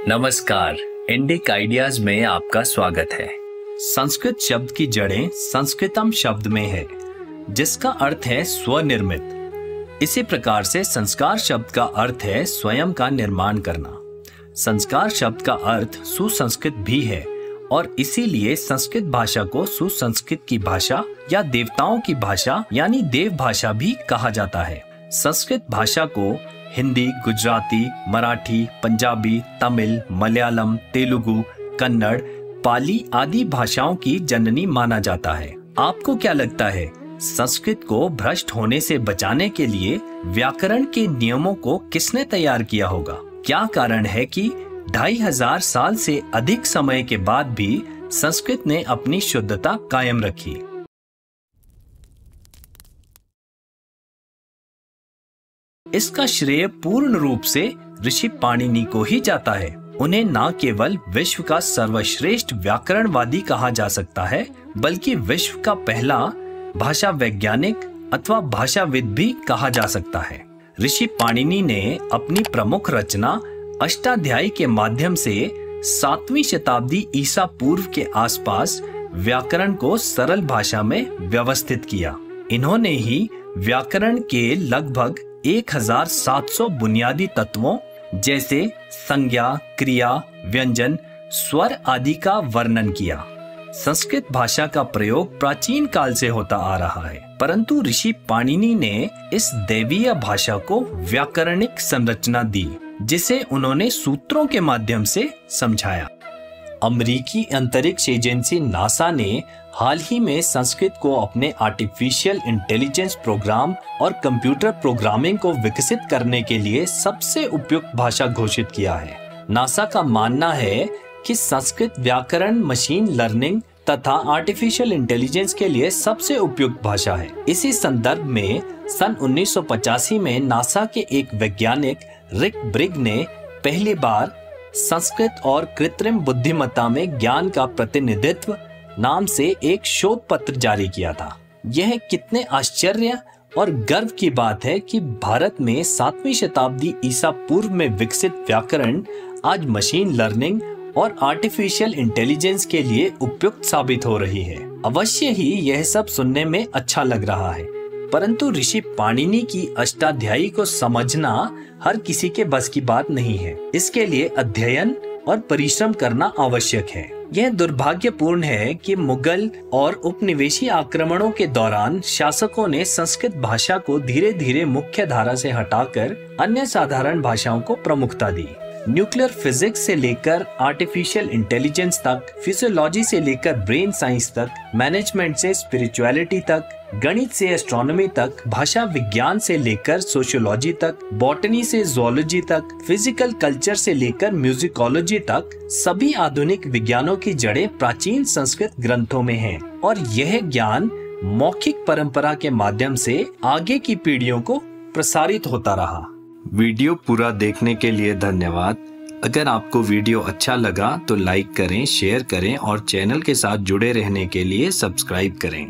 नमस्कार, Indic ideas में आपका स्वागत है। संस्कृत शब्द की जड़ें संस्कृतम शब्द में है, जिसका अर्थ है स्वनिर्मित। इसी प्रकार से संस्कार शब्द का अर्थ है स्वयं का निर्माण करना। संस्कार शब्द का अर्थ सुसंस्कृत भी है और इसीलिए संस्कृत भाषा को सुसंस्कृत की भाषा या देवताओं की भाषा यानी देव भाषा भी कहा जाता है। संस्कृत भाषा को हिंदी, गुजराती, मराठी, पंजाबी, तमिल, मलयालम, तेलुगु, कन्नड़, पाली आदि भाषाओं की जननी माना जाता है। आपको क्या लगता है, संस्कृत को भ्रष्ट होने से बचाने के लिए व्याकरण के नियमों को किसने तैयार किया होगा? क्या कारण है कि 2500 साल से अधिक समय के बाद भी संस्कृत ने अपनी शुद्धता कायम रखी? इसका श्रेय पूर्ण रूप से ऋषि पाणिनि को ही जाता है। उन्हें न केवल विश्व का सर्वश्रेष्ठ व्याकरणवादी कहा जा सकता है, बल्कि विश्व का पहला भाषा वैज्ञानिक अथवा भाषाविद भी कहा जा सकता है। ऋषि पाणिनि ने अपनी प्रमुख रचना अष्टाध्यायी के माध्यम से 7वीं शताब्दी ईसा पूर्व के आसपास व्याकरण को सरल भाषा में व्यवस्थित किया। इन्होंने ही व्याकरण के लगभग 1700 बुनियादी तत्वों जैसे संज्ञा, क्रिया, व्यंजन, स्वर आदि का वर्णन किया। संस्कृत भाषा का प्रयोग प्राचीन काल से होता आ रहा है, परंतु ऋषि पाणिनि ने इस दैवीय भाषा को व्याकरणिक संरचना दी, जिसे उन्होंने सूत्रों के माध्यम से समझाया। अमेरिकी अंतरिक्ष एजेंसी नासा ने हाल ही में संस्कृत को अपने आर्टिफिशियल इंटेलिजेंस प्रोग्राम और कंप्यूटर प्रोग्रामिंग को विकसित करने के लिए सबसे उपयुक्त भाषा घोषित किया है। नासा का मानना है कि संस्कृत व्याकरण, मशीन लर्निंग तथा आर्टिफिशियल इंटेलिजेंस के लिए सबसे उपयुक्त भाषा है। इसी संदर्भ में सन 1985 में नासा के एक वैज्ञानिक रिक ब्रिग ने पहली बार संस्कृत और कृत्रिम बुद्धिमत्ता में ज्ञान का प्रतिनिधित्व नाम से एक शोध पत्र जारी किया था। यह कितने आश्चर्य और गर्व की बात है कि भारत में 7वीं शताब्दी ईसा पूर्व में विकसित व्याकरण आज मशीन लर्निंग और आर्टिफिशियल इंटेलिजेंस के लिए उपयुक्त साबित हो रही है। अवश्य ही यह सब सुनने में अच्छा लग रहा है, परंतु ऋषि पाणिनि की अष्टाध्यायी को समझना हर किसी के बस की बात नहीं है। इसके लिए अध्ययन और परिश्रम करना आवश्यक है। यह दुर्भाग्यपूर्ण है कि मुगल और उपनिवेशी आक्रमणों के दौरान शासकों ने संस्कृत भाषा को धीरे धीरे मुख्य धारा से हटाकर अन्य साधारण भाषाओं को प्रमुखता दी। न्यूक्लियर फिजिक्स से लेकर आर्टिफिशियल इंटेलिजेंस तक, फिजियोलॉजी से लेकर ब्रेन साइंस तक, मैनेजमेंट से स्पिरिचुअलिटी तक, गणित से एस्ट्रोनॉमी तक, भाषा विज्ञान से लेकर सोशियोलॉजी तक, बॉटनी से ज़ूलॉजी तक, फिजिकल कल्चर से लेकर म्यूजिकोलॉजी तक, सभी आधुनिक विज्ञानों की जड़ें प्राचीन संस्कृत ग्रंथों में हैं और यह ज्ञान मौखिक परंपरा के माध्यम से आगे की पीढ़ियों को प्रसारित होता रहा। वीडियो पूरा देखने के लिए धन्यवाद। अगर आपको वीडियो अच्छा लगा तो लाइक करें, शेयर करें और चैनल के साथ जुड़े रहने के लिए सब्सक्राइब करें।